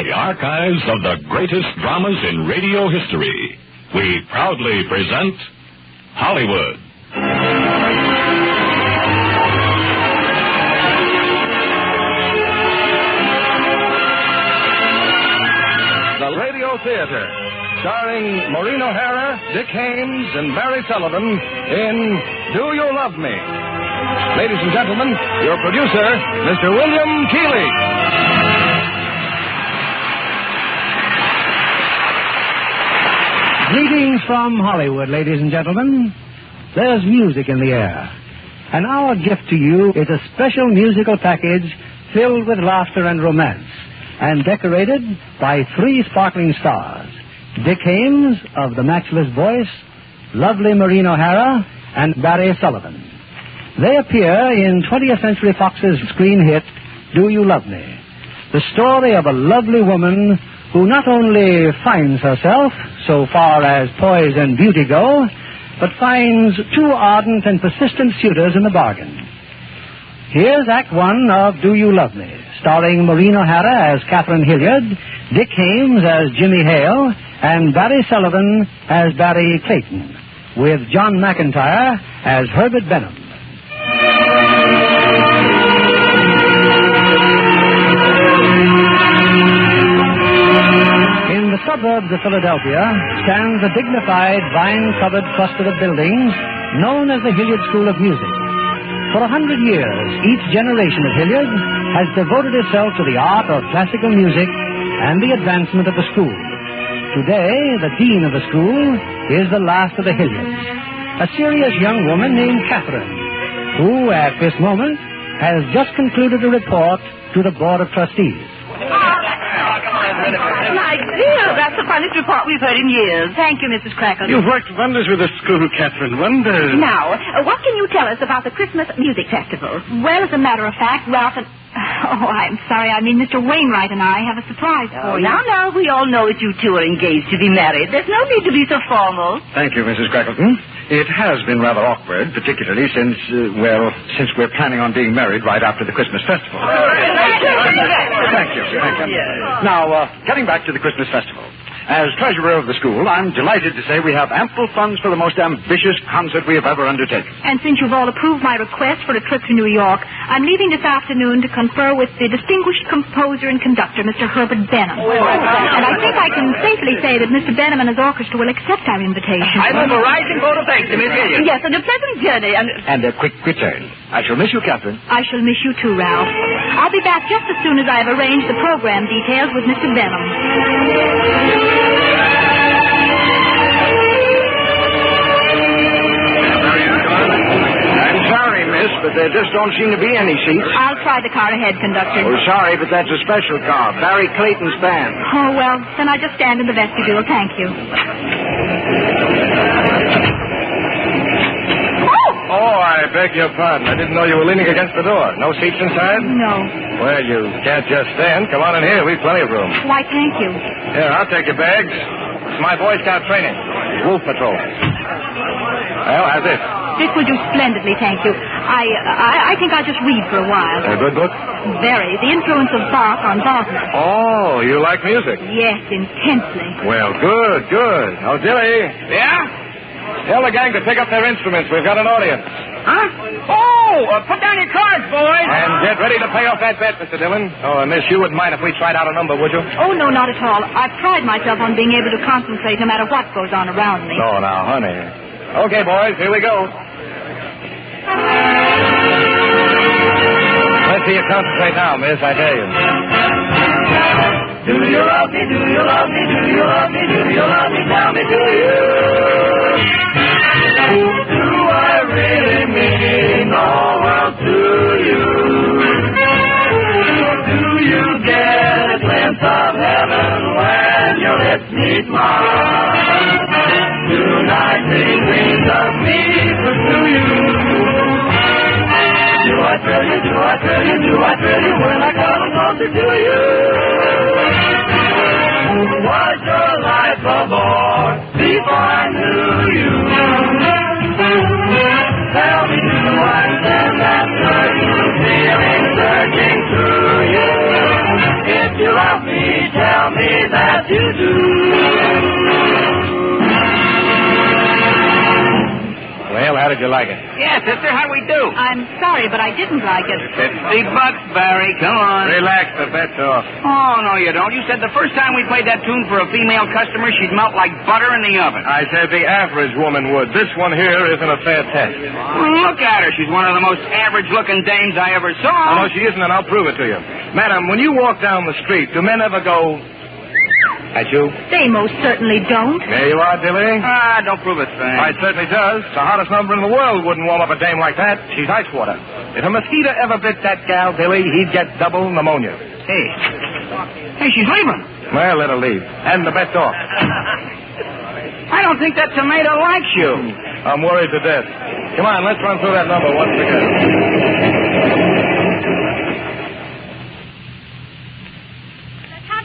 the archives of the greatest dramas in radio history, we proudly present Hollywood. The Radio Theater, starring Maureen O'Hara, Dick Haymes, and Barry Sullivan in Do You Love Me? Ladies and gentlemen, your producer, Mr. William Keighley. Greetings from Hollywood, ladies and gentlemen. There's music in the air. And our gift to you is a special musical package filled with laughter and romance and decorated by three sparkling stars: Dick Haymes of The Matchless Voice, lovely Maureen O'Hara, and Barry Sullivan. They appear in 20th Century Fox's screen hit, Do You Love Me? The story of a lovely woman who not only finds herself, so far as poise and beauty go, but finds two ardent and persistent suitors in the bargain. Here's Act One of Do You Love Me, starring Maureen O'Hara as Catherine Hilliard, Dick Haymes as Jimmy Hale, and Barry Sullivan as Barry Clayton, with John McIntyre as Herbert Benham. In the suburbs of Philadelphia stands a dignified, vine-covered cluster of buildings known as the Hilliard School of Music. For 100 years, each generation of Hilliard has devoted itself to the art of classical music and the advancement of the school. Today, the dean of the school is the last of the Hilliards, a serious young woman named Catherine, who, at this moment, has just concluded a report to the Board of Trustees. My dear, that's the finest report we've heard in years. Thank you, Mrs. Crackle. You've worked wonders with the school, Catherine. Wonders. Now, what can you tell us about the Christmas Music Festival? Well, as a matter of fact, Ralph and... Oh, I'm sorry. I mean, Mr. Wainwright and I have a surprise for you. Now, we all know that you two are engaged to be married. There's no need to be so formal. Thank you, Mrs. Crackleton. It has been rather awkward, particularly since we're planning on being married right after the Christmas festival. Thank you. Now, getting back to the Christmas festival. As treasurer of the school, I'm delighted to say we have ample funds for the most ambitious concert we have ever undertaken. And since you've all approved my request for a trip to New York, I'm leaving this afternoon to confer with the distinguished composer and conductor, Mr. Herbert Benham. And I think I can safely say that Mr. Benham and his orchestra will accept our invitation. I move a rising vote of thanks to Miss Hilliard. Yes, and a pleasant journey. And a quick return. I shall miss you, Catherine. I shall miss you too, Ralph. I'll be back just as soon as I have arranged the program details with Mr. Benham. But there just don't seem to be any seats. I'll try the car ahead, conductor. Oh, sorry, but that's a special car. Barry Clayton's band. Oh, well, then I just stand in the vestibule. Thank you. Oh, I beg your pardon. I didn't know you were leaning against the door. No seats inside? No. Well, you can't just stand. Come on in here. We've plenty of room. Why, thank you. Here, I'll take your bags. It's my Boy Scout training. Wolf Patrol. Well, how's this? This will do splendidly, thank you. I think I'll just read for a while. A good book? Very. The influence of Bach on Wagner. Oh, you like music? Yes, intensely. Well, good. Oh, Dilly. Yeah? Tell the gang to pick up their instruments. We've got an audience. Huh? Oh, put down your cards, boys. And get ready to pay off that bet, Mr. Dillon. Oh, miss, you wouldn't mind if we tried out a number, would you? Oh, no, not at all. I've pride myself on being able to concentrate no matter what goes on around me. Oh, now, honey. Okay, boys, here we go. Let's see you concentrate now, miss, I tell you. Do you love me? Do you love me? Do you love me? Do you love me? Tell me, do you? Do I really mean all well to you? Do you get a glimpse of heaven when your lips meet mine? Tonight bring dreams of me pursue you. Do I tell you, do I tell you, do I tell you when I come closer to you? Was your life a bore before I knew you? Tell me, do I stand that certain feeling surging through you? If you love me, tell you do. Well, how did you like it? Yeah, sister, how'd we do? I'm sorry, but I didn't like it. $50, Barry. Come on. Relax, the bet's off. Oh, no, you don't. You said the first time we played that tune for a female customer, she'd melt like butter in the oven. I said the average woman would. This one here isn't a fair test. Well, look at her. She's one of the most average-looking dames I ever saw. Oh, no, she isn't, and I'll prove it to you. Madam, when you walk down the street, do men ever go... at you? They most certainly don't. There you are, Dilly. Don't prove it, Frank. Why, it certainly does. The hottest number in the world wouldn't warm up a dame like that. She's ice water. If a mosquito ever bit that gal, Dilly, he'd get double pneumonia. Hey, she's leaving. Well, let her leave. And the bet's off. I don't think that tomato likes you. I'm worried to death. Come on, let's run through that number once again.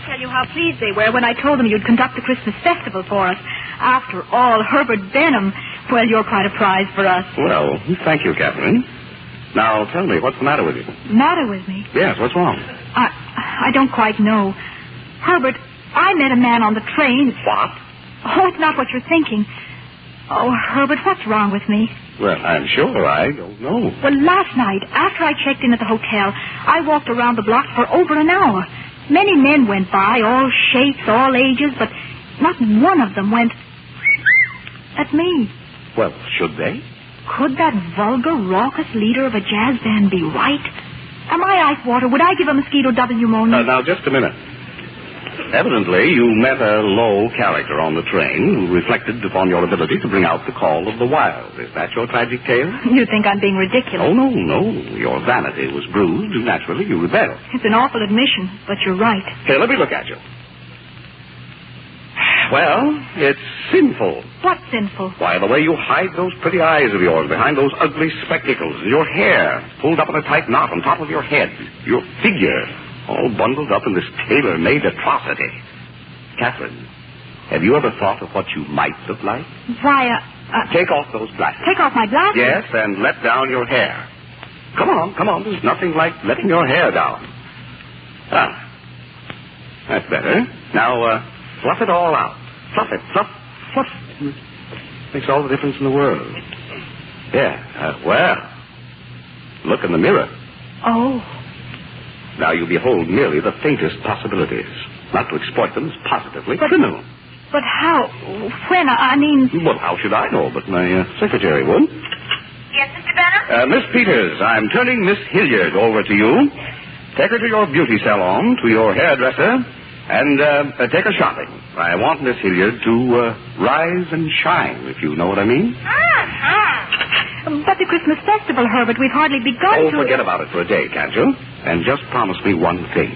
Tell you how pleased they were when I told them you'd conduct the Christmas festival for us. After all, Herbert Benham, well, you're quite a prize for us. Well, thank you, Catherine. Now, tell me, what's the matter with you? Matter with me? Yes, what's wrong? I don't quite know. Herbert, I met a man on the train. What? Oh, it's not what you're thinking. Oh, Herbert, what's wrong with me? Well, I'm sure I don't know. Well, last night, after I checked in at the hotel, I walked around the block for over an hour. Many men went by, all shapes, all ages, but not one of them went at me. Well, should they? Could that vulgar, raucous leader of a jazz band be right? Am I ice water? Would I give a mosquito double pneumonia? Now, just a minute. Evidently, you met a low character on the train who reflected upon your ability to bring out the call of the wild. Is that your tragic tale? You think I'm being ridiculous? Oh, no. Your vanity was bruised, and naturally you rebelled. It's an awful admission, but you're right. Here, let me look at you. Well, it's sinful. What's sinful? Why, the way you hide those pretty eyes of yours behind those ugly spectacles, and your hair pulled up in a tight knot on top of your head, your figure all bundled up in this tailor-made atrocity. Catherine, have you ever thought of what you might look like? Why, Take off those glasses. Take off my glasses? Yes, and let down your hair. Come on. There's nothing like letting your hair down. That's better. Now, fluff it all out. Fluff it. Fluff. Makes all the difference in the world. Yeah, well, look in the mirror. Oh. Now you behold merely the faintest possibilities. Not to exploit them as positively criminal. But how? When? I mean... Well, how should I know? But my secretary would. Yes, Mr. Benham? Miss Peters, I'm turning Miss Hilliard over to you. Take her to your beauty salon, to your hairdresser, and take her shopping. I want Miss Hilliard to rise and shine, if you know what I mean. But the Christmas festival, Herbert, we've hardly begun to... Oh, forget about it for a day, can't you? And just promise me one thing.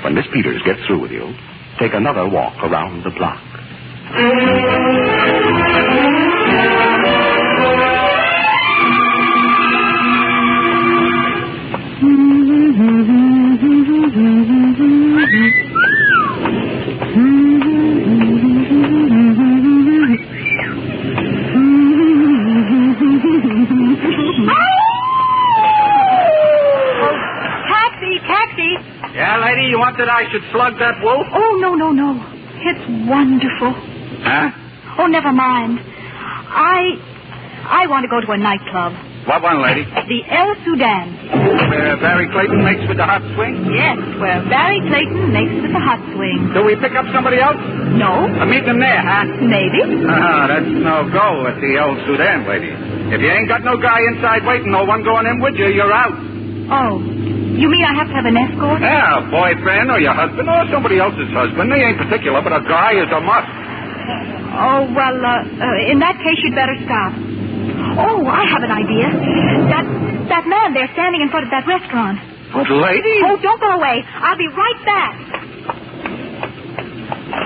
When Miss Peters gets through with you, take another walk around the block. Yeah, lady, you want that I should slug that wolf? Oh, no. It's wonderful. Huh? Oh, never mind. I want to go to a nightclub. What one, lady? The El Sudan. Where Barry Clayton makes with the hot swing? Yes, where Barry Clayton makes with the hot swing. Do we pick up somebody else? No. Meet them there, huh? Maybe. That's no go at the El Sudan, lady. If you ain't got no guy inside waiting, no one going in with you, you're out. Oh. You mean I have to have an escort? Yeah, a boyfriend or your husband or somebody else's husband. They ain't particular, but a guy is a must. Oh, well, in that case, you'd better stop. Oh, I have an idea. That man there standing in front of that restaurant. But, lady... Oh, don't go away. I'll be right back.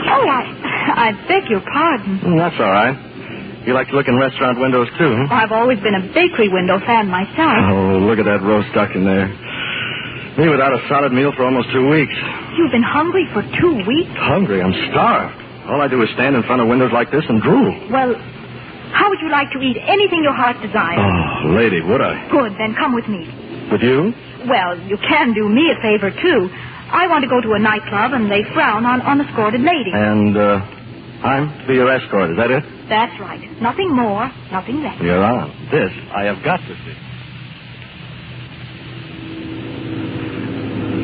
Oh, I beg your pardon. That's all right. You like to look in restaurant windows, too, huh? I've always been a bakery window fan myself. Oh, look at that roast duck in there. Me without a solid meal for almost 2 weeks. You've been hungry for 2 weeks? Hungry? I'm starved. All I do is stand in front of windows like this and drool. Well, how would you like to eat anything your heart desires? Oh, lady, would I? Good, then come with me. With you? Well, you can do me a favor, too. I want to go to a nightclub, and they frown on unescorted ladies. And, I'm to be your escort, is that it? That's right. Nothing more, nothing less. You're on. This I have got to see.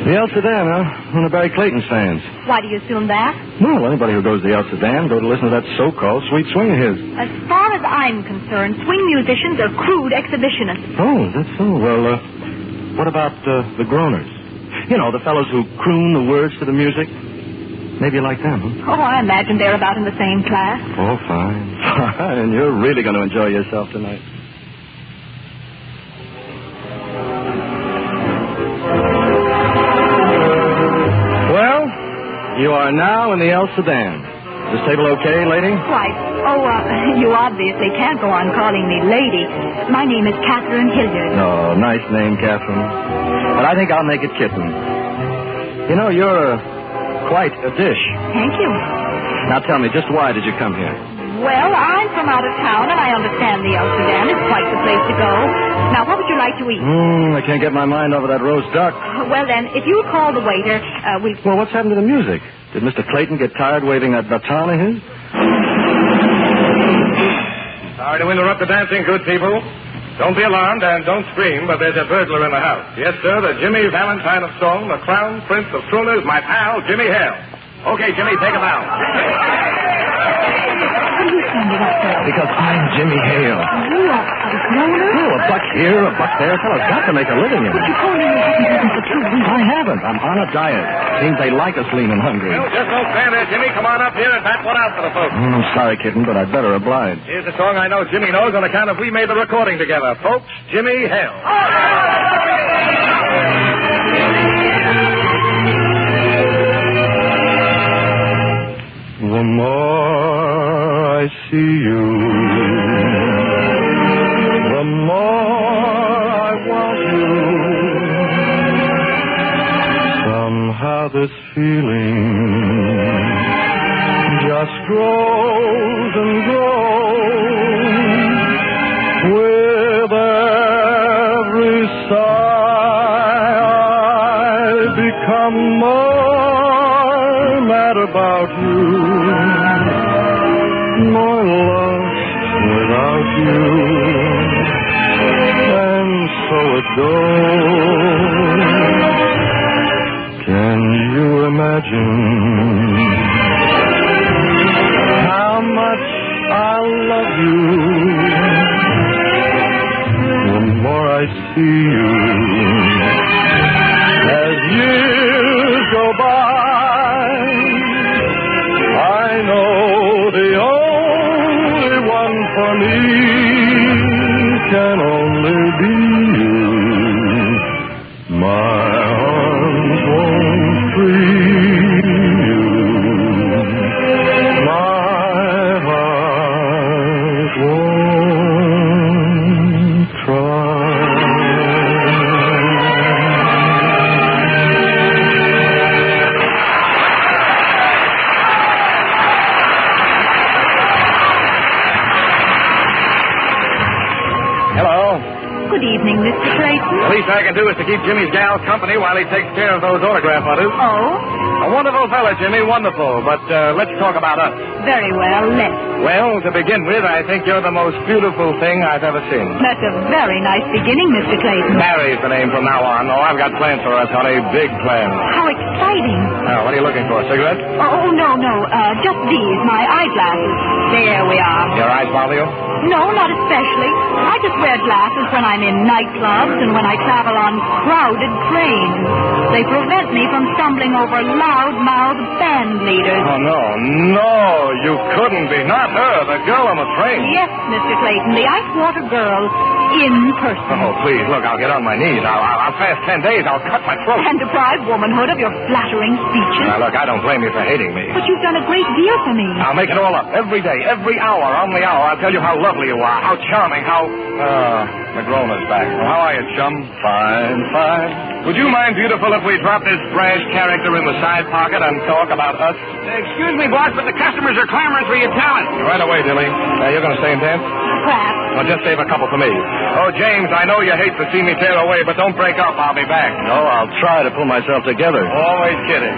The El Sedan, huh? One of Barry Clayton's fans. Why do you assume that? Well, anybody who goes to the El Sedan go to listen to that so-called sweet swing of his. As far as I'm concerned, swing musicians are crude exhibitionists. Oh, that's so. Well, what about the groaners? You know, the fellows who croon the words to the music. Maybe you like them, huh? Oh, I imagine they're about in the same class. Oh, fine. Fine. You're really going to enjoy yourself tonight. Well, you are now in the El Sedan. Is this table okay, lady? Quite. Oh, you obviously can't go on calling me lady. My name is Catherine Hilliard. Oh, nice name, Catherine. But I think I'll make it Kitten. You know, you're quite a dish. Thank you. Now tell me, just why did you come here? Well, I'm from out of town, and I understand the El Sedan is quite the place to go. Now, what would you like to eat? I can't get my mind over that roast duck. Well, then, if you call the waiter, we'll... Well, what's happened to the music? Did Mr. Clayton get tired waving that baton of his? Sorry to interrupt the dancing, good people. Don't be alarmed and don't scream, but there's a burglar in the house. Yes, sir, the Jimmy Valentine of song, the crown prince of crooners, my pal, Jimmy Hale. Okay, Jimmy, take him out. What are you standing up for? Because I'm Jimmy Hale. You are a groaner? Oh, a buck here, a buck there. Fellow's got to make a living in But it. you told me you haven't eaten for 2 weeks. I haven't. I'm on a diet. Seems they like us lean and hungry. Well, just don't stand there, Jimmy. Come on up here and back one out for the folks. I'm sorry, Kitten, but I'd better oblige. Here's a song I know Jimmy knows on account of we made the recording together. Folks, Jimmy Hale. The more I see you, the more I want you. Somehow this feeling just grows and grows. With every sigh, I become more mad about you. More lost without you, and so it goes. Can you imagine how much I love you? The more I see you, as years go by, I know the only one for me can only be you. My arms won't free you. My heart won't try. Hello. Good evening, Mr. Clayton. The least I can do is to keep Jimmy's gal company while he takes care of those autograph letters. Oh, A wonderful fella, Jimmy, wonderful. But let's talk about us. very well, let's. Well, to begin with, I think you're the most beautiful thing I've ever seen. That's a very nice beginning, Mr. Clayton. Mary's the name from now on. Oh, I've got plans for us, honey. Big plans. How exciting. Now, what are you looking for? A cigarette? Oh, no. Just these, my eyeglasses. There we are. Your eyes bother you? No, not especially. I just wear glasses when I'm in nightclubs and when I travel on crowded trains. They prevent me from stumbling over loud-mouthed band leaders. Oh, no, you couldn't be. Not her, the girl on the train. Yes, Mr. Clayton, the Icewater girl in person. Oh, please, look, I'll get on my knees. I'll fast 10 days. I'll cut my throat. And deprive womanhood of your flattering speeches. Now, look, I don't blame you for hating me. But you've done a great deal for me. I'll make it all up. Every day, every hour, on the hour. I'll tell you how lovely you are, how charming, how... McGroner's back. Well, how are you, chum? Fine. Would you mind, beautiful, if we drop this brash character in the side pocket and talk about us? Excuse me, boss, but the customers are clamoring for your talent. Right away, Dilly. You're going to stay and dance? perhaps. Well, just save a couple for me. Oh, James, I know you hate to see me tear away, but don't break up. I'll be back. No, I'll try to pull myself together. Always kidding.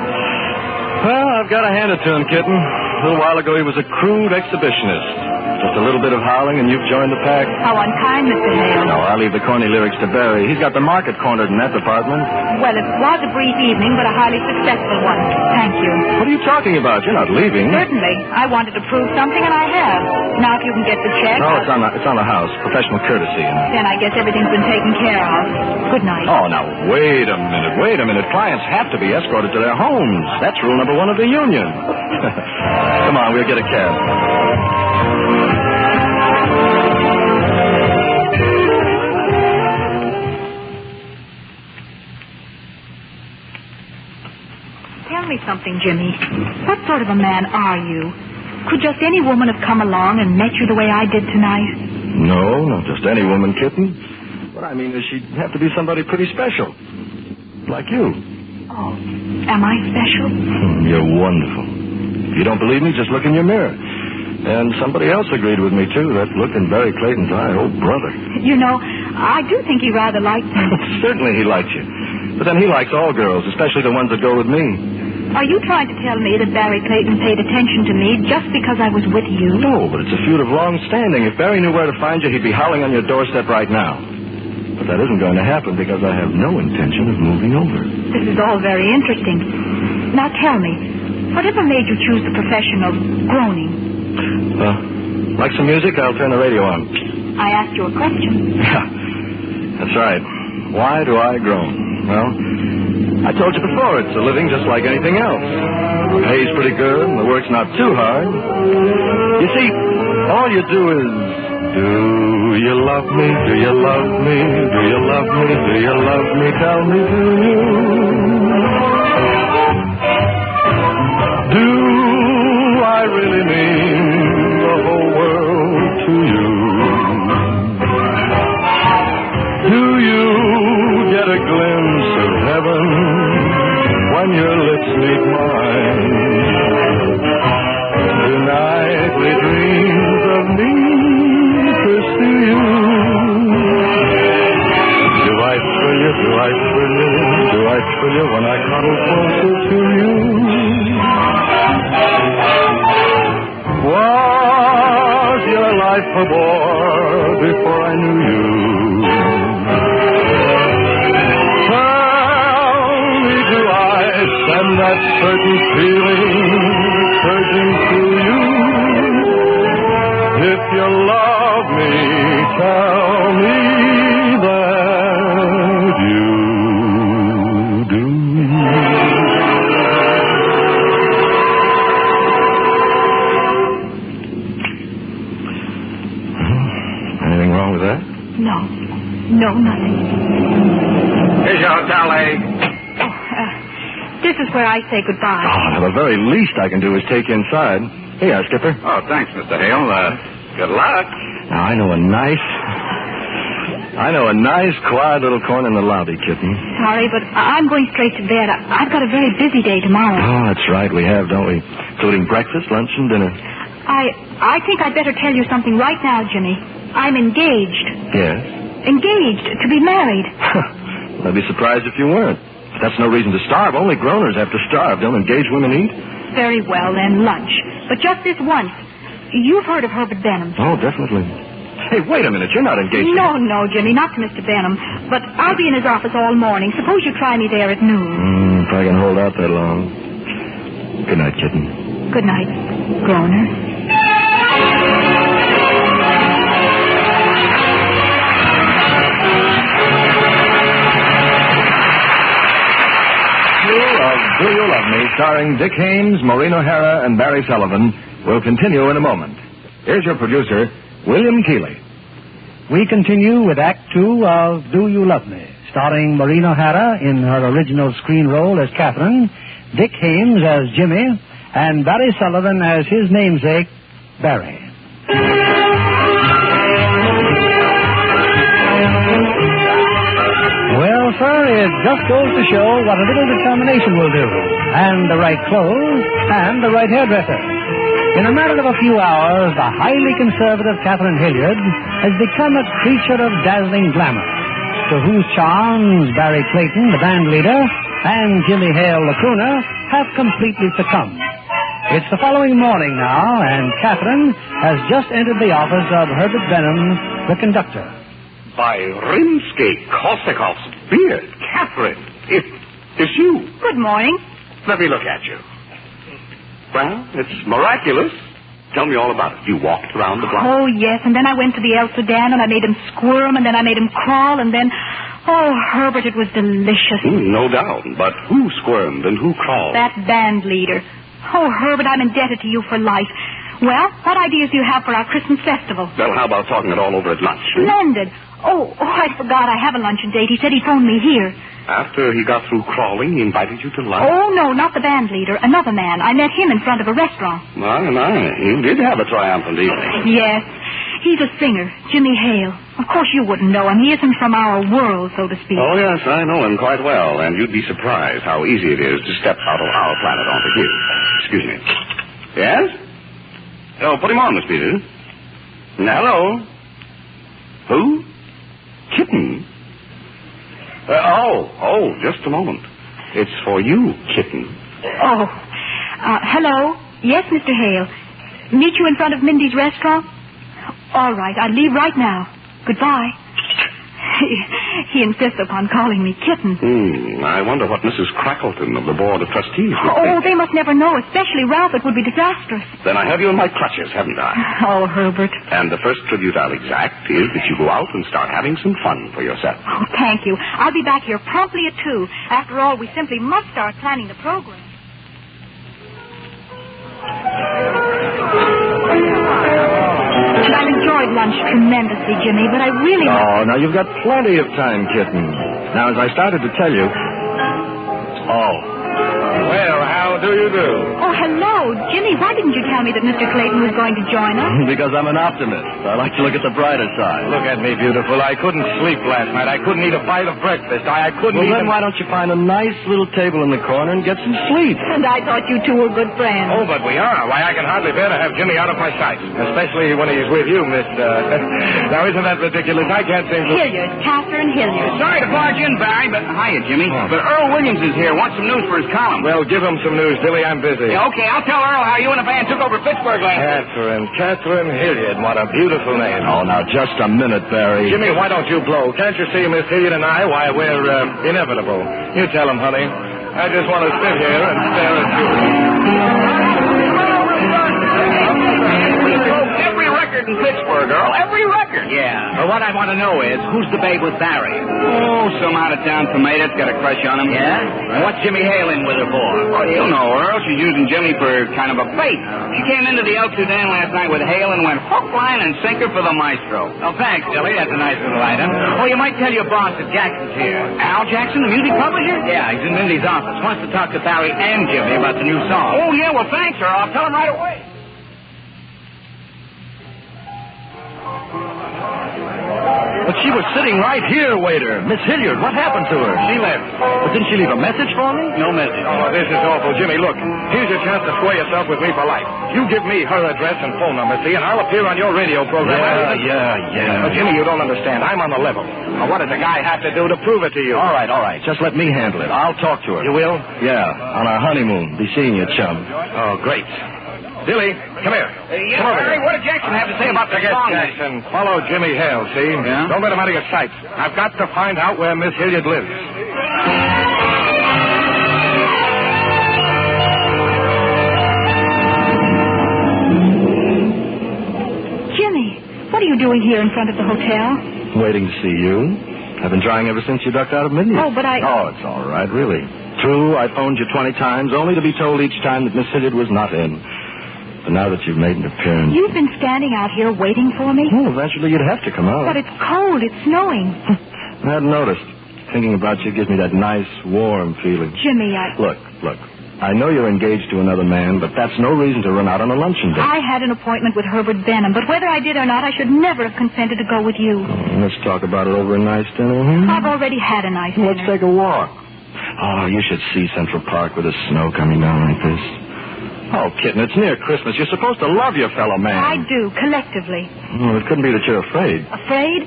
Well, I've got to hand it to him, Kitten. A little while ago, he was a crude exhibitionist. Just a little bit of howling, and you've joined the pack. How unkind, Mr. Hale. No, I'll leave the corny lyrics to Barry. He's got the market cornered in that department. Well, it was a brief evening, but a highly successful one. Thank you. What are you talking about? You're not leaving. Certainly. I wanted to prove something, and I have. Now, if you can get the check... No, it's on the house. Professional courtesy. Then I guess everything's been taken care of. Good night. Oh, now, wait a minute. Clients have to be escorted to their homes. That's rule number 1 of the union. Come on, we'll get a cab. Tell me something, Jimmy. What sort of a man are you? Could just any woman have come along and met you the way I did tonight? No, not just any woman, Kitten. What I mean is she'd have to be somebody pretty special. Like you. Oh, am I special? You're wonderful. If you don't believe me, just look in your mirror. And somebody else agreed with me, too. That look in Barry Clayton's eye, oh, brother. You know, I do think he rather likes me. Certainly he likes you. But then he likes all girls, especially the ones that go with me. Are you trying to tell me that Barry Clayton paid attention to me just because I was with you? No, but it's a feud of long standing. If Barry knew where to find you, he'd be howling on your doorstep right now. But that isn't going to happen because I have no intention of moving over. This is all very interesting. Now tell me, whatever made you choose the profession of groaning? Like some music? I'll turn the radio on. I asked you a question. Yeah, that's right. Why do I groan? Well, I told you before, it's a living just like anything else. The pay's pretty good, and the work's not too hard. You see, all you do is, do you love me? Do you love me? Do you love me? Do you love me? Tell me, do you? Do I really mean the whole world to you? Do you get a glimpse of heaven when your lips meet mine? Do nightly dreams of me pursue you? Do I thrill you? Do I thrill you? Do I thrill you when I cuddle closer to you? Was your life a bore before I knew you? And that certain feeling surging through you. If you love me, tell me that you do. Anything wrong with that? No, nothing. Here's your hotel, lady. This is where I say goodbye. Oh, the very least I can do is take you inside. Here you are, Skipper. Oh, thanks, Mr. Hale. Good luck. Now, I know a nice, quiet little corner in the lobby, Kitten. Sorry, but I'm going straight to bed. I've got a very busy day tomorrow. Oh, that's right, we have, don't we? Including breakfast, lunch, and dinner. I think I'd better tell you something right now, Jimmy. I'm engaged. Yes? Engaged to be married. I'd be surprised if you weren't. That's no reason to starve. Only groaners have to starve. Don't engaged women eat? Very well, then, lunch. But just this once. You've heard of Herbert Benham. Oh, definitely. Hey, wait a minute. You're not engaged. No, Jimmy, not to Mr. Benham. But I'll be in his office all morning. Suppose you try me there at noon. If I can hold out that long. Good night, Kitten. Good night, groaner. Do You Love Me, starring Dick Haymes, Maureen O'Hara, and Barry Sullivan, will continue in a moment. Here's your producer, William Keeley. We continue with Act 2 of Do You Love Me, starring Maureen O'Hara in her original screen role as Catherine, Dick Haymes as Jimmy, and Barry Sullivan as his namesake, Barry. Well, sir, it just goes to show what a little determination will do. And the right clothes, and the right hairdresser. In a matter of a few hours, the highly conservative Catherine Hilliard has become a creature of dazzling glamour, to whose charms Barry Clayton, the band leader, and Jimmy Hale, the crooner, have completely succumbed. It's the following morning now, and Catherine has just entered the office of Herbert Benham, the conductor. By Rimsky-Korsakov's beard, Catherine, it's you. Good morning. Let me look at you. Well, it's miraculous. Tell me all about it. You walked around the block? Oh, yes, and then I went to the El Sudan, and I made him squirm, and then I made him crawl, and then... Oh, Herbert, it was delicious. No doubt. But who squirmed and who crawled? That band leader. Oh, Herbert, I'm indebted to you for life. Well, what ideas do you have for our Christmas festival? Well, how about talking it all over at lunch? Splendid. Oh, I forgot I have a luncheon date. He said he'd phone me here. After he got through crawling, he invited you to lunch? Oh, no, not the band leader. Another man. I met him in front of a restaurant. My. You did have a triumphant evening. Yes. He's a singer, Jimmy Hale. Of course you wouldn't know him. He isn't from our world, so to speak. Oh, yes, I know him quite well, and you'd be surprised how easy it is to step out of our planet onto his. Excuse me. Yes? Oh, put him on, Miss Peters. Hello? Who? Kitten? Just a moment. It's for you, Kitten. Oh. Hello? Yes, Mr. Hale. Meet you in front of Mindy's restaurant? All right, I'll leave right now. Goodbye. He insists upon calling me Kitten. I wonder what Mrs. Crackleton of the Board of Trustees would Oh, think. they must never know, especially Ralph. It would be disastrous. Then I have you in my clutches, haven't I? Oh, Herbert. And the first tribute I'll exact is that you go out and start having some fun for yourself. Oh, thank you. I'll be back here promptly at 2. After all, we simply must start planning the program. And I enjoyed lunch tremendously, Jimmy, but I really... Oh, now you've got plenty of time, Kitten. Now, as I started to tell you... Oh. Well, how do you do? Oh, hello. Jimmy, why didn't you tell me that Mr. Clayton was going to join us? Because I'm an optimist. I like to look at the brighter side. Look at me, beautiful. I couldn't sleep last night. I couldn't eat a bite of breakfast. I couldn't Well, even... then why don't you find a nice little table in the corner and get some sleep? And I thought you two were good friends. Oh, but we are. Why, I can hardly bear to have Jimmy out of my sight. Especially when he's with you, Miss... Now, isn't that ridiculous? I can't seem to... Hilliard, Catherine Hilliard. Sorry to barge in, Barry, but hiya, Jimmy. But Earl Williams is here. Wants some news for his column. Well, give him some news, Billy. I'm busy. Yeah, okay, I'll tell Earl how you and the band took over Pittsburgh last night. Catherine Hilliard. What a beautiful name. Oh, now, just a minute, Barry. Jimmy, why don't you blow? Can't you see Miss Hilliard and I? Why, we're inevitable. You tell him, honey. I just want to sit here and stare at you. We broke every record in Pittsburgh, Earl. Every record. Yeah. Well, what I want to know is, who's the babe with Barry? Oh, some out-of-town tomato's got a crush on him. Yeah? And what's Jimmy Hale in with her for? Oh, you know, Earl. She's using Jimmy for kind of a bait. She came into the El Sudan last night with Hale and went hook, line, and sinker for the maestro. Oh, thanks, Billy. That's a nice little item. Oh, you might tell your boss that Jackson's here. Al Jackson, the music publisher? Yeah, he's in Mindy's office. Wants to talk to Barry and Jimmy about the new song. Oh, yeah, well, thanks, Earl. I'll tell him right away. But she was sitting right here, waiter. Miss Hilliard, what happened to her? She left. But didn't she leave a message for me? No message. Oh, this is awful. Jimmy, look. Here's your chance to square yourself with me for life. You give me her address and phone number, see, and I'll appear on your radio program. Yeah. But, Jimmy, you don't understand. I'm on the level. Now, what does a guy have to do to prove it to you? All right. Just let me handle it. I'll talk to her. You will? Yeah, on our honeymoon. Be seeing you, chum. Oh, great. Billy, come here. Yeah, Come over Barry, here. what did Jackson have to say about the Forget song? Jackson. Follow Jimmy Hale, see? Yeah? Don't let him out of your sight. I've got to find out where Miss Hilliard lives. Jimmy, what are you doing here in front of the hotel? Waiting to see you. I've been trying ever since you ducked out of Mindy's. Oh, but I... Oh, it's all right, really. True, I phoned you 20 times, only to be told each time that Miss Hilliard was not in. But now that you've made an appearance... You've been standing out here waiting for me? Well, eventually you'd have to come out. But it's cold. It's snowing. I hadn't noticed. Thinking about you gives me that nice, warm feeling. Jimmy, Look. I know you're engaged to another man, but that's no reason to run out on a luncheon date. I had an appointment with Herbert Benham, but whether I did or not, I should never have consented to go with you. Let's talk about it over a nice dinner, hmm? I've already had a nice dinner. Let's take a walk. Oh, you should see Central Park with the snow coming down like this. Oh, kitten, it's near Christmas. You're supposed to love your fellow man. I do, collectively. Well, it couldn't be that you're afraid. Afraid?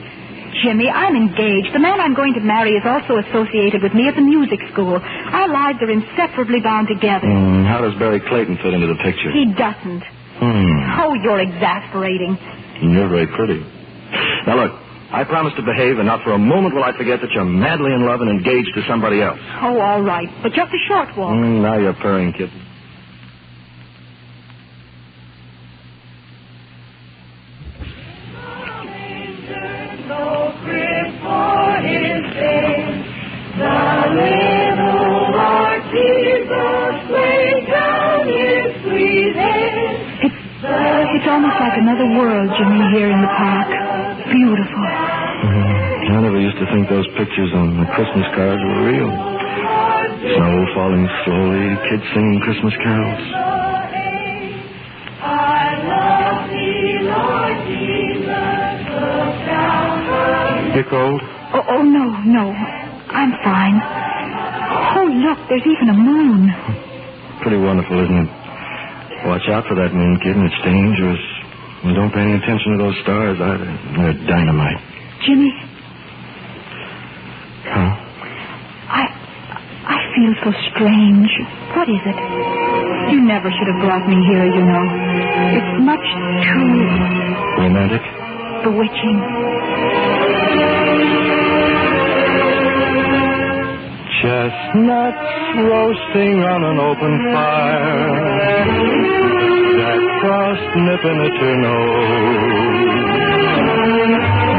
Jimmy, I'm engaged. The man I'm going to marry is also associated with me at the music school. Our lives are inseparably bound together. How does Barry Clayton fit into the picture? He doesn't. Oh, you're exasperating. You're very pretty. Now, look, I promise to behave, and not for a moment will I forget that you're madly in love and engaged to somebody else. Oh, all right. But just a short walk. Now you're purring, kitten. It's almost like another world, Jimmy, here in the park. Beautiful. I never used to think those pictures on the Christmas cards were real. Snow falling slowly, kids singing Christmas carols. You cold? Oh, no. I'm fine. Oh, look, there's even a moon. Pretty wonderful, isn't it? Watch out for that moon, kid, and it's dangerous. And don't pay any attention to those stars either. They're dynamite. Jimmy? Huh? I feel so strange. What is it? You never should have brought me here, you know. It's much too... Romantic? Bewitching. Chestnuts roasting on an open fire, that frost nipping at your nose.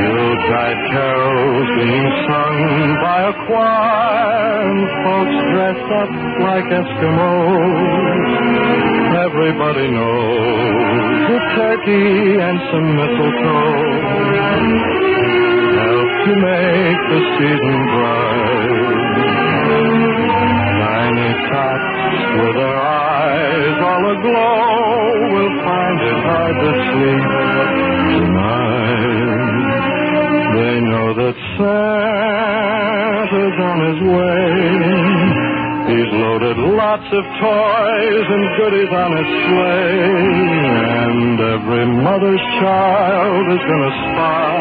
Yuletide carols being sung by a choir, and folks dressed up like Eskimos. Everybody knows a turkey and some mistletoe help to make the season bright. Tiny tots with their eyes all aglow will find it hard to sleep tonight. They know that Santa's on his way. He's loaded lots of toys and goodies on his sleigh. And every mother's child is going to spy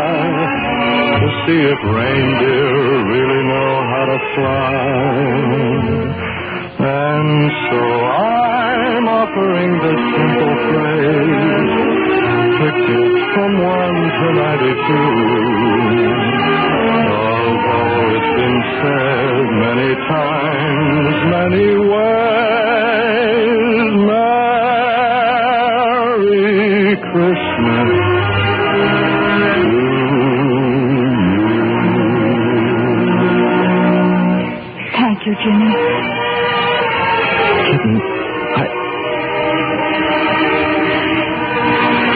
to see if reindeer really know how to fly. And so I'm offering this simple phrase to kids from 1 to 92. Although it's been said many times, many ways, Merry Christmas. Thank you, Jimmy. Kitten,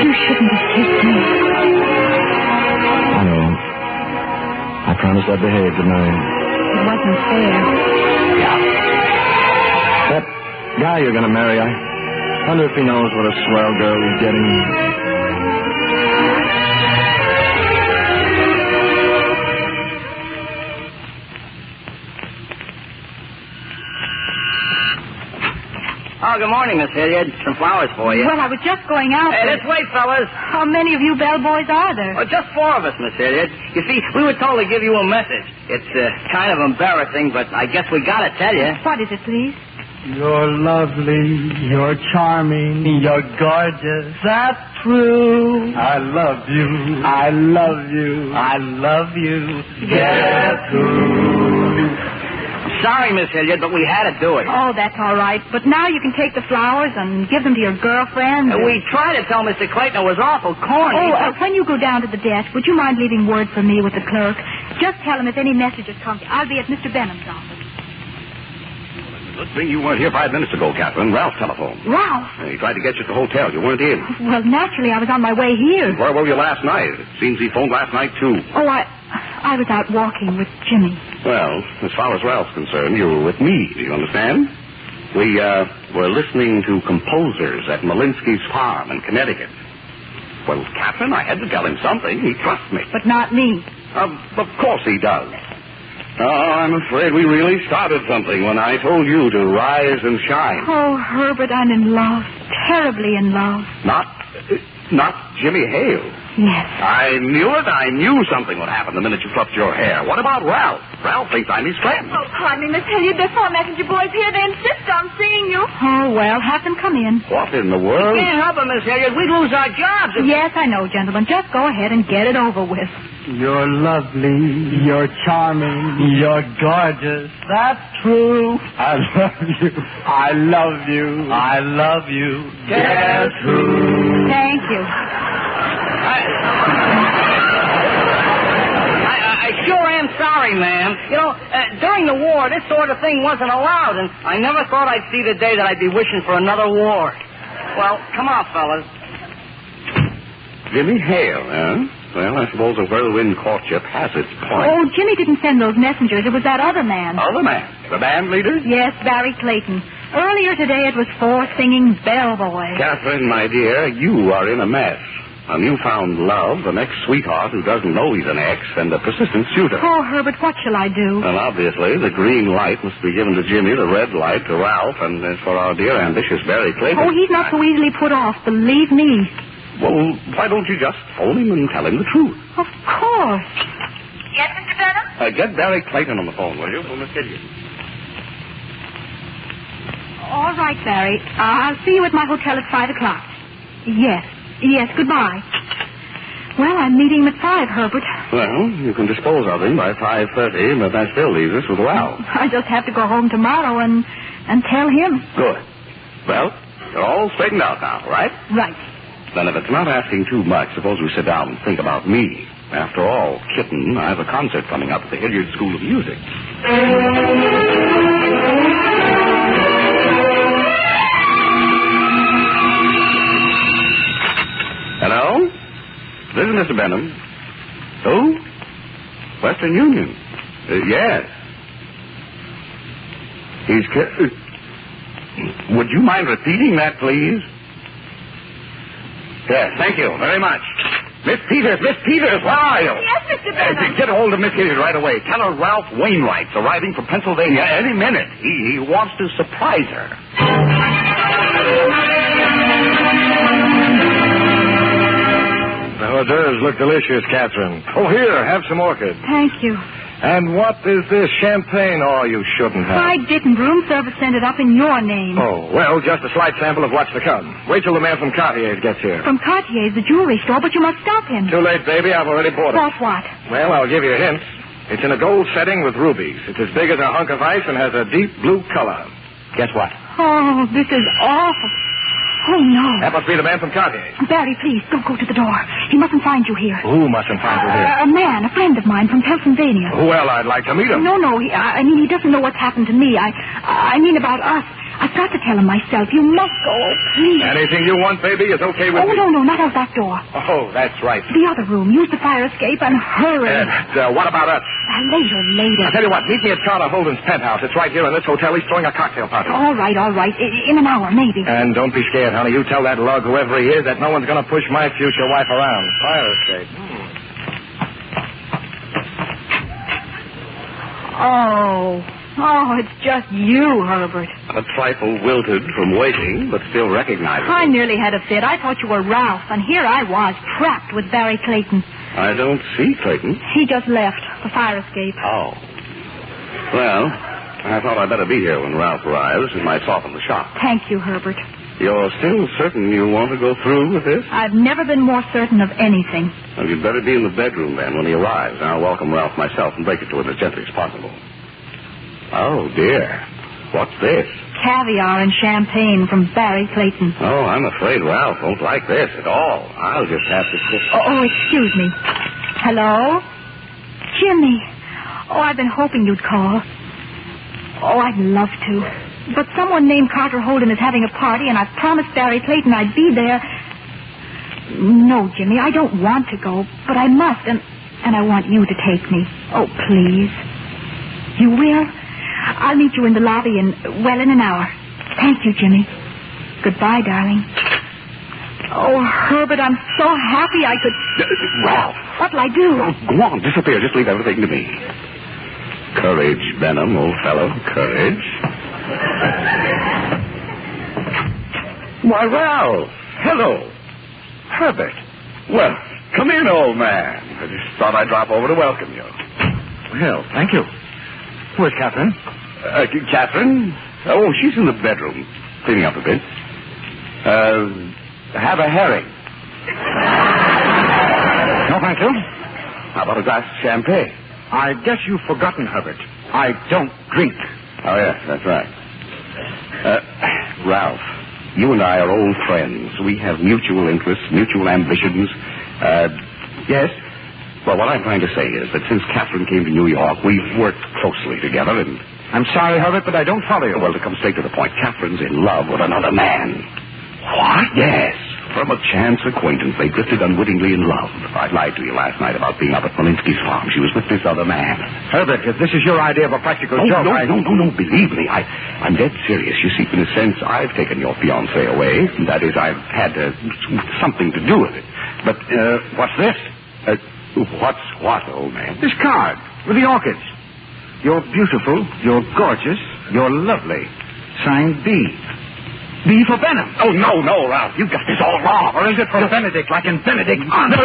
You shouldn't have kissed me. I know. I promised I'd behave, didn't I? It wasn't fair. That guy you're going to marry, I wonder if he knows what a swell girl he's getting. Oh, good morning, Miss Hilliard. Some flowers for you. Well, I was just going out. Hey, let's wait, fellas. How many of you bellboys are there? Well, just 4 of us, Miss Hilliard. You see, we were told to give you a message. It's kind of embarrassing, but I guess we got to tell you. What is it, please? You're lovely, you're charming, you're gorgeous. That's true. I love you, I love you, I love you. Gertrude. Sorry, Miss Hilliard, but we had to do it. Oh, that's all right. But now you can take the flowers and give them to your girlfriend. We tried to tell Mr. Clayton it was awful corny. Oh, when you go down to the desk, would you mind leaving word for me with the clerk? Just tell him if any messages come. I'll be at Mr. Benham's office. Good thing you weren't here 5 minutes ago, Catherine. Ralph telephoned. Ralph? He tried to get you at the hotel. You weren't in. Well, naturally, I was on my way here. Where were you last night? It seems he phoned last night, too. Oh, I was out walking with Jimmy. Well, as far as Ralph's concerned, you were with me. Do you understand? We were listening to composers at Malinsky's farm in Connecticut. Well, Catherine, I had to tell him something. He trusts me. But not me. Of course he does. Oh, I'm afraid we really started something when I told you to rise and shine. Oh, Herbert, I'm in love. terribly in love. Not Jimmy Hale. Yes. I knew it. I knew something would happen the minute you fluffed your hair. What about Ralph? Ralph thinks I'm his friend. Oh, pardon me, Miss Hilliard. There's 4 messenger boys here. They insist on seeing you. Oh, well, have them come in. What in the world? We can't help it, Miss Hilliard. We'd lose our jobs. Yes, I know, gentlemen. Just go ahead and get it over with. You're lovely. You're charming. You're gorgeous. That's true. I love you. I love you. I love you. Gertrude. Thank you. I sure am sorry, ma'am. You know, during the war, this sort of thing wasn't allowed, and I never thought I'd see the day that I'd be wishing for another war. Well, come on, fellas. Jimmy Hale, huh? Well, I suppose a whirlwind courtship has its point. Oh, Jimmy didn't send those messengers. It was that other man. Other man? The band leader? Yes, Barry Clayton. Earlier today, it was 4 singing bellboys. Catherine, my dear, you are in a mess. A newfound love, an ex-sweetheart who doesn't know he's an ex, and a persistent suitor. Oh, Herbert, what shall I do? Well, obviously, the green light must be given to Jimmy, the red light to Ralph, and as for our dear ambitious Barry Clayton... Oh, he's not so easily put off, believe me. Well, why don't you just phone him and tell him the truth? Of course. Yes, Mr. Benham? Get Barry Clayton on the phone, will you? For Miss Hilliard. All right, Barry. I'll see you at my hotel at 5 o'clock. Yes, goodbye. Well, I'm meeting him at 5, Herbert. Well, you can dispose of him by 5:30, but that still leaves us with Ralph. I just have to go home tomorrow and tell him. Good. Well, you're all straightened out now, right? Right. Then if it's not asking too much, suppose we sit down and think about me. After all, kitten, I have a concert coming up at the Hilliard School of Music. Hello? This is Mr. Benham. Who? Western Union. Yes. Would you mind repeating that, please? Yes, thank you very much. Miss Peters, where are you? Yes, Mr. Benham. Get a hold of Miss Hilliard right away. Tell her Ralph Wainwright's arriving from Pennsylvania any minute. He wants to surprise her. The hors d'oeuvres look delicious, Catherine. Oh, here, have some orchid. Thank you. And what is this champagne? Oh, you shouldn't have. I didn't. Room service sent it up in your name. Oh, well, just a slight sample of what's to come. Wait till the man from Cartier's gets here. From Cartier's, the jewelry store, but you must stop him. Too late, baby. I've already bought it. Bought what? Well, I'll give you a hint. It's in a gold setting with rubies. It's as big as a hunk of ice and has a deep blue color. Guess what? Oh, this is awful. Oh, no. That must be the man from Cartier's. Barry, please, don't go to the door. He mustn't find you here. Who mustn't find you here? A man, a friend of mine from Pennsylvania. Well, I'd like to meet him. No, I mean, he doesn't know what's happened to me. I mean about us. I've got to tell him myself. You must go, please. Anything you want, baby, is okay with me. Oh, no, not out that door. Oh, that's right. The other room. Use the fire escape and hurry. What about us? Later. I'll tell you what, meet me at Charter Holden's penthouse. It's right here in this hotel. He's throwing a cocktail party. All right. In an hour, maybe. And don't be scared, honey. You tell that lug, whoever he is, that no one's going to push my future wife around. Fire escape. Oh, it's just you, Herbert. A trifle wilted from waiting, but still recognizable. I nearly had a fit. I thought you were Ralph, and here I was, trapped with Barry Clayton. I don't see Clayton. He just left. The fire escape. Oh. Well, I thought I'd better be here when Ralph arrives. It might soften the shock. Thank you, Herbert. You're still certain you want to go through with this? I've never been more certain of anything. Well, you'd better be in the bedroom then when he arrives. I'll welcome Ralph myself and break it to him as gently as possible. Oh, dear. What's this? Caviar and champagne from Barry Clayton. Oh, I'm afraid Ralph won't like this at all. I'll just have to sit... Oh, excuse me. Hello? Jimmy. Oh, I've been hoping you'd call. Oh, I'd love to. But someone named Carter Holden is having a party, and I've promised Barry Clayton I'd be there. No, Jimmy, I don't want to go, but I must, and I want you to take me. Oh, please. You will? I'll meet you in the lobby in an hour. Thank you, Jimmy. Goodbye, darling. Oh, Herbert, I'm so happy I could... Ralph. What'll I do? Oh, go on, disappear. Just leave everything to me. Courage, Benham, old fellow. Courage. Why, Ralph. Hello. Herbert. Well, come in, old man. I just thought I'd drop over to welcome you. Well, thank you. Where's Catherine? Catherine? Oh, she's in the bedroom, cleaning up a bit. Have a herring. No, thank you. How about a glass of champagne? I guess you've forgotten, Herbert. I don't drink. Oh, yes, that's right. Ralph, you and I are old friends. We have mutual interests, mutual ambitions. Yes? Well, what I'm trying to say is that since Catherine came to New York, we've worked closely together, and... I'm sorry, Herbert, but I don't follow you. Well, to come straight to the point, Catherine's in love with another man. What? Yes. From a chance acquaintance, they drifted unwittingly in love. I lied to you last night about being up at Malinsky's farm. She was with this other man. Herbert, if this is your idea of a practical joke, No, believe me. I'm dead serious. You see, in a sense, I've taken your fiancée away. That is, I've had something to do with it. But, what's this? What's what, old man? This card with the orchids. You're beautiful, you're gorgeous, you're lovely. Signed B. B for Benham. Oh, no, Ralph. You've got this all wrong. Or is it for Benedict, like in Benedict Arnold?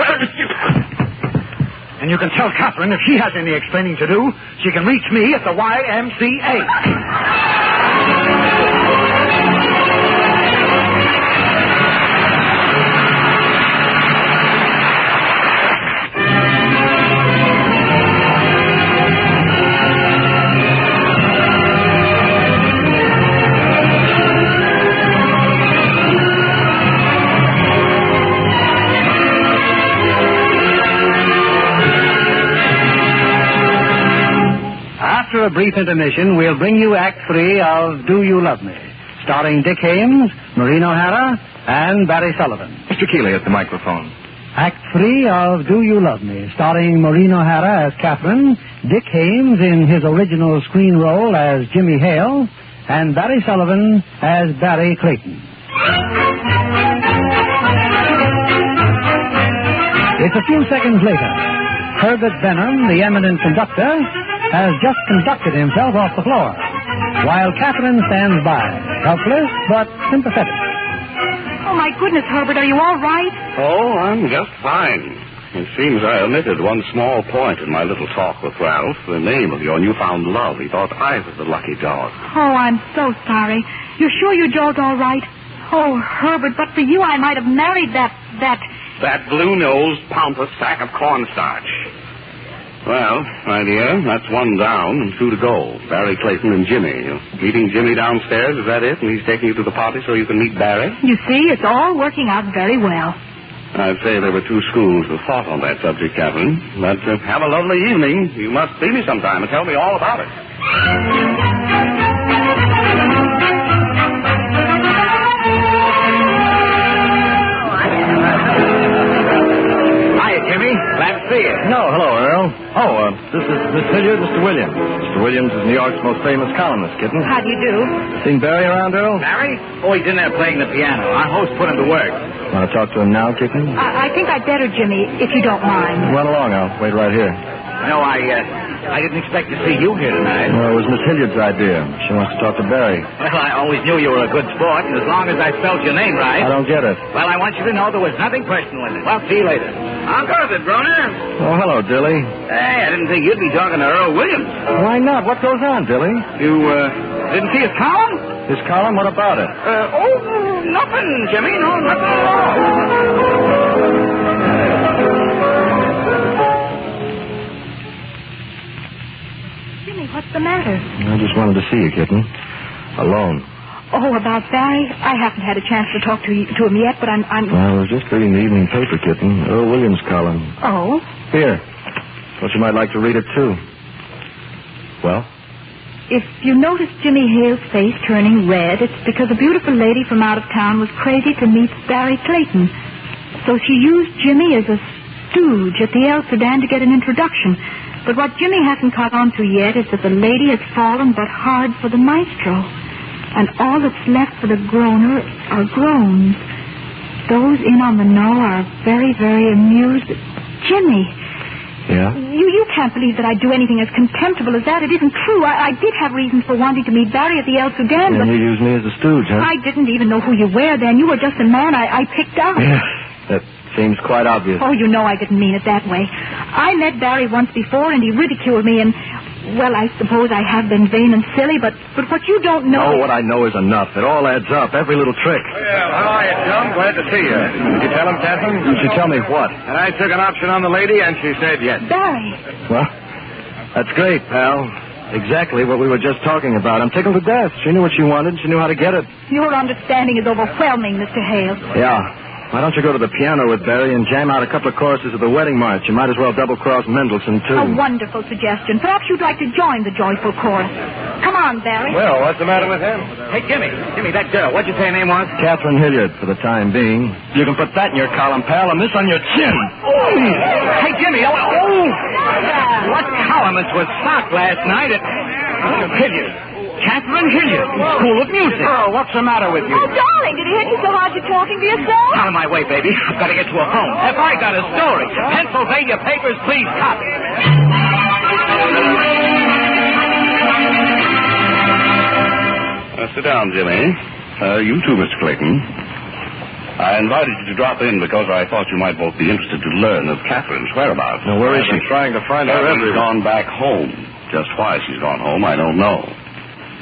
And you can tell Catherine if she has any explaining to do, she can reach me at the YMCA. After a brief intermission, we'll bring you Act 3 of Do You Love Me, starring Dick Haymes, Maureen O'Hara, and Barry Sullivan. Mr. Keeley at the microphone. Act 3 of Do You Love Me, starring Maureen O'Hara as Catherine, Dick Haymes in his original screen role as Jimmy Hale, and Barry Sullivan as Barry Clayton. It's a few seconds later. Herbert Benham, the eminent conductor, has just conducted himself off the floor, while Catherine stands by, helpless but sympathetic. Oh, my goodness, Herbert, are you all right? Oh, I'm just fine. It seems I omitted one small point in my little talk with Ralph, the name of your newfound love. He thought I was the lucky dog. Oh, I'm so sorry. You're sure your dog's all right? Oh, Herbert, but for you, I might have married that blue-nosed, pompous sack of cornstarch. Well, my dear, that's one down and two to go. Barry Clayton and Jimmy. You're meeting Jimmy downstairs, is that it? And he's taking you to the party so you can meet Barry? You see, it's all working out very well. I'd say there were two schools of thought on that subject, Catherine. But have a lovely evening. You must see me sometime and tell me all about it. Jimmy, glad to see you. No, hello, Earl. This is Miss Hilliard, Mr. Williams. Mr. Williams is New York's most famous columnist, kitten. How do you do? Seen Barry around, Earl? Barry? Oh, he's in there playing the piano. Our host put him to work. Want to talk to him now, kitten? I think I'd better, Jimmy, if you don't mind. Run along, I'll wait right here. No, I didn't expect to see you here tonight. Well, it was Miss Hilliard's idea. She wants to talk to Barry. Well, I always knew you were a good sport, and as long as I spelled your name right... I don't get it. Well, I want you to know there was nothing personal in it. Well, see you later. How goes it, Broner? Oh, hello, Dilly. Hey, I didn't think you'd be talking to Earl Williams. Why not? What goes on, Dilly? You, didn't see his column? His column? What about it? Nothing, Jimmy. No, nothing at all. Jimmy, what's the matter? I just wanted to see you, kitten. Alone. Oh, about Barry? I haven't had a chance to talk to him yet, but I'm... Well, I was just reading the evening paper, kitten. Earl Williams' column. Oh? Here. Thought you might like to read it, too. Well? If you notice Jimmy Hale's face turning red, it's because a beautiful lady from out of town was crazy to meet Barry Clayton. So she used Jimmy as a stooge at the El Sudan to get an introduction. But what Jimmy hasn't caught on to yet is that the lady has fallen but hard for the maestro. And all that's left for the groaner are groans. Those in on the know are very, very amused. Jimmy, Yeah? You can't believe that I'd do anything as contemptible as that. It isn't true. I did have reasons for wanting to meet Barry at the El Sudan, but... And you used me as a stooge, huh? I didn't even know who you were then. You were just a man I picked up. Yeah, that seems quite obvious. Oh, you know I didn't mean it that way. I met Barry once before, and he ridiculed me, and... Well, I suppose I have been vain and silly, but what you don't know... Oh, what I know is enough. It all adds up, every little trick. Well, how are you, chum? Glad to see you. Did you tell him, Catherine? Did you tell me what? And I took an option on the lady, and she said yes. Barry. Well, that's great, pal. Exactly what we were just talking about. I'm tickled to death. She knew what she wanted. She knew how to get it. Your understanding is overwhelming, Mr. Hale. Yeah. Why don't you go to the piano with Barry and jam out a couple of choruses of the Wedding March? You might as well double-cross Mendelssohn, too. A wonderful suggestion. Perhaps you'd like to join the joyful chorus. Come on, Barry. Well, what's the matter with him? Hey, Jimmy, that girl, what'd you say her name was? Catherine Hilliard, for the time being. You can put that in your column, pal, and this on your chin. Oh! Hey, Jimmy, what columnist was socked last night at Hilliard? Catherine Hilliard, School of Music. Oh, what's the matter with you? Oh, darling, did it hit you so hard you're talking to yourself? Out of my way, baby. I've got to get to a phone. If I got a story, Pennsylvania papers, please copy. Sit down, Jimmy. You too, Mr. Clayton. I invited you to drop in because I thought you might both be interested to learn of Catherine's whereabouts. Now, where is she? I'm trying to find out Catherine's gone back home. Just why she's gone home, I don't know.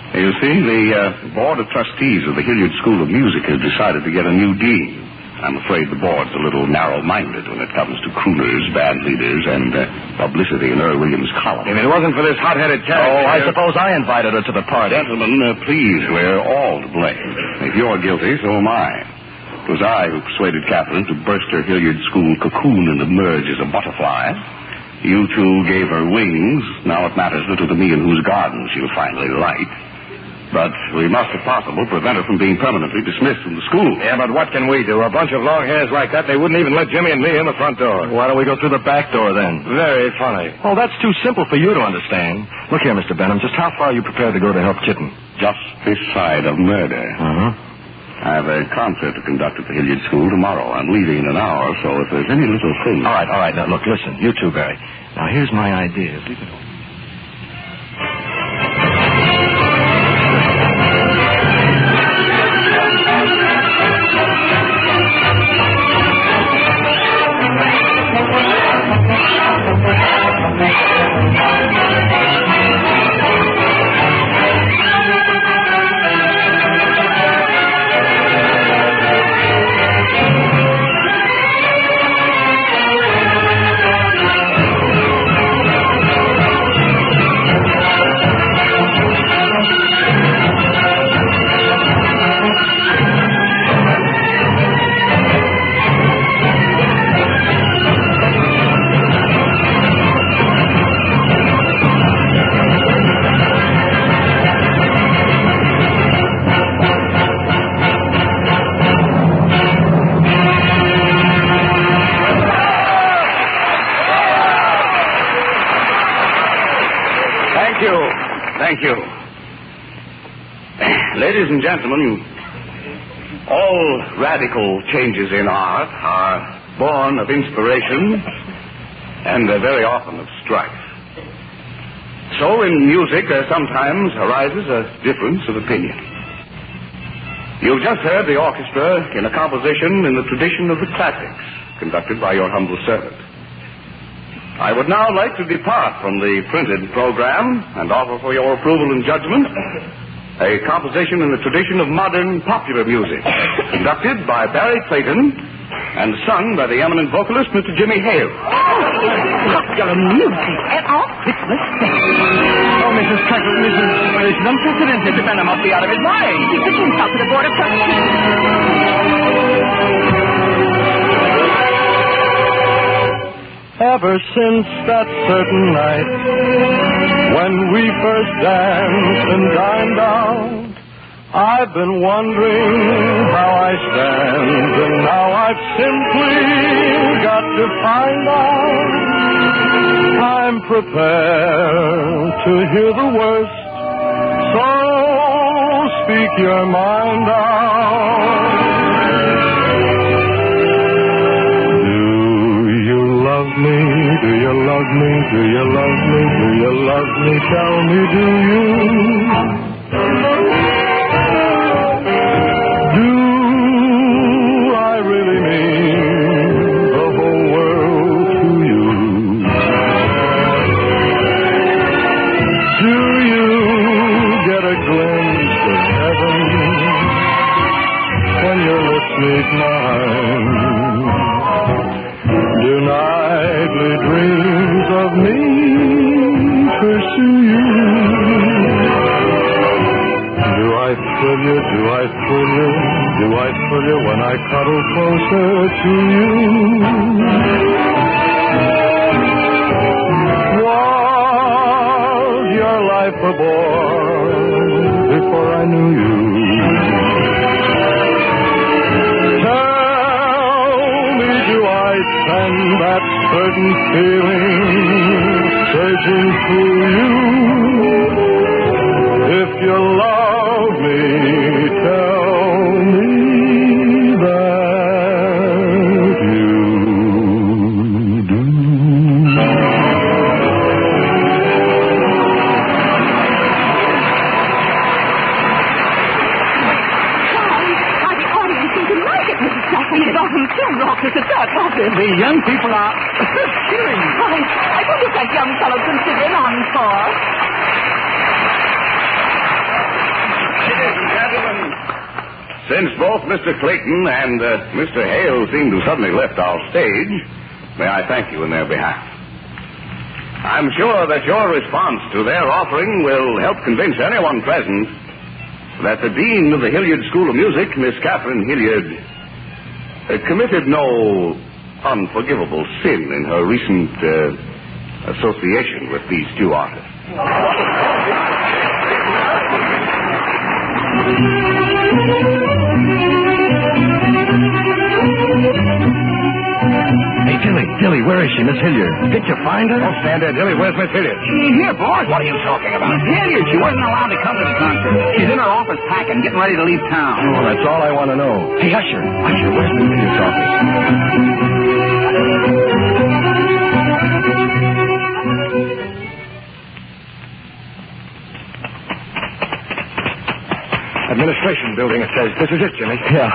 You see, the Board of Trustees of the Hilliard School of Music has decided to get a new dean. I'm afraid the board's a little narrow-minded when it comes to crooners, band leaders, and publicity in Earl Williams' column. If it wasn't for this hot-headed character... Oh, I suppose I invited her to the party. Gentlemen, please, we're all to blame. If you're guilty, so am I. It was I who persuaded Catherine to burst her Hilliard School cocoon and emerge as a butterfly. You two gave her wings. Now it matters little to me in whose garden she'll finally light. But we must, if possible, prevent her from being permanently dismissed from the school. Yeah, but what can we do? A bunch of long hairs like that, they wouldn't even let Jimmy and me in the front door. Why don't we go through the back door, then? Very funny. Oh, that's too simple for you to understand. Look here, Mr. Benham, just how far are you prepared to go to help Kitten? Just this side of murder. Uh-huh. I have a concert to conduct at the Hilliard School tomorrow. I'm leaving in an hour, so if there's any little thing... All right. Now, look, listen. You too, Barry. Now, here's my idea. Thank you. Ladies and gentlemen, all radical changes in art are born of inspiration and very often of strife. So in music there sometimes arises a difference of opinion. You've just heard the orchestra in a composition in the tradition of the classics, conducted by your humble servant. I would now like to depart from the printed program and offer for your approval and judgment a composition in the tradition of modern popular music, conducted by Barry Clayton and sung by the eminent vocalist, Mr. Jimmy Hale. Popular music at our Christmas festival. Oh, Mrs. Tuttle, this is unprecedented. The man must be out of his mind. He took himself to the Board of Trustees. Ever since that certain night when we first danced and dined out, I've been wondering how I stand, and now I've simply got to find out. I'm prepared to hear the worst, so speak your mind out. Do you love me? me? Do you love me? Do you love me? Do you love me? Tell me, do you? Do I really mean the whole world to you? Do you get a glimpse of heaven when your lips meet mine? Do nightly dreams of me pursue you? Do I thrill you? Do I thrill you? Do I thrill you when I cuddle closer to you? Was your life a bore before I knew you? And that certain feeling surging through you. If you love me, tell me that you do. Why, the audience seems to like it, Mrs. Duffy. It doesn't seem raucous at that, does it? The young people are cheering. I wonder if that young fellow consider an encore. Ladies and gentlemen, since both Mr. Clayton and Mr. Hale seem to suddenly left our stage, may I thank you in their behalf. I'm sure that your response to their offering will help convince anyone present that the Dean of the Hilliard School of Music, Miss Catherine Hilliard, committed no unforgivable sin in her recent association with these two artists. Hey, Dilly, where is she, Miss Hilliard? Did you find her? Don't stand there, Dilly. Where's Miss Hilliard? She ain't here, boss. What are you talking about? Miss Hilliard, she wasn't allowed to come to the concert. She's in her office packing, getting ready to leave town. Oh, that's all I want to know. Hey, Usher, where's Miss Hilliard's office? Administration building, it says. This is it, Jimmy. Yeah.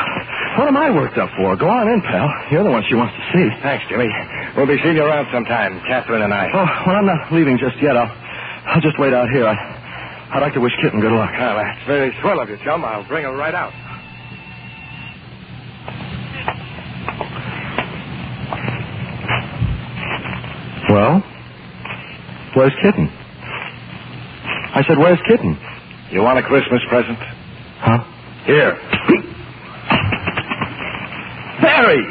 What am I worked up for? Go on in, pal. You're the one she wants to see. Thanks, Jimmy. We'll be seeing you around sometime, Catherine and I. Oh, well, I'm not leaving just yet. I'll just wait out here. I'd like to wish Kitten good luck. Well, that's very swell of you, chum. I'll bring her right out. Well, where's Kitten? I said, where's Kitten? You want a Christmas present? Huh? Here. Barry!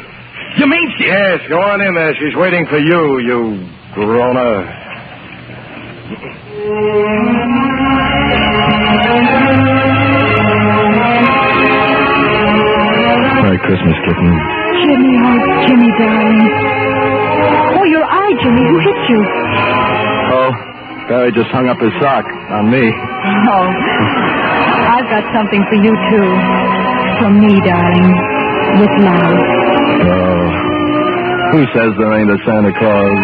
You mean she... Yes, go on in there. She's waiting for you, you groaner. Merry Christmas, Kitten. Jimmy, oh, Jimmy, darling. Oh, your eye, Jimmy. Who hit you? Oh, Barry just hung up his sock on me. Oh, I've got something for you, too. From me, darling. With love. Oh, who says there ain't a Santa Claus?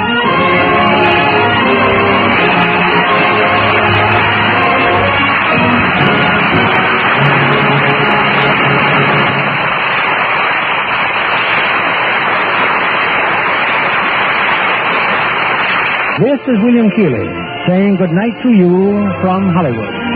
This is William Keighley saying good night to you from Hollywood.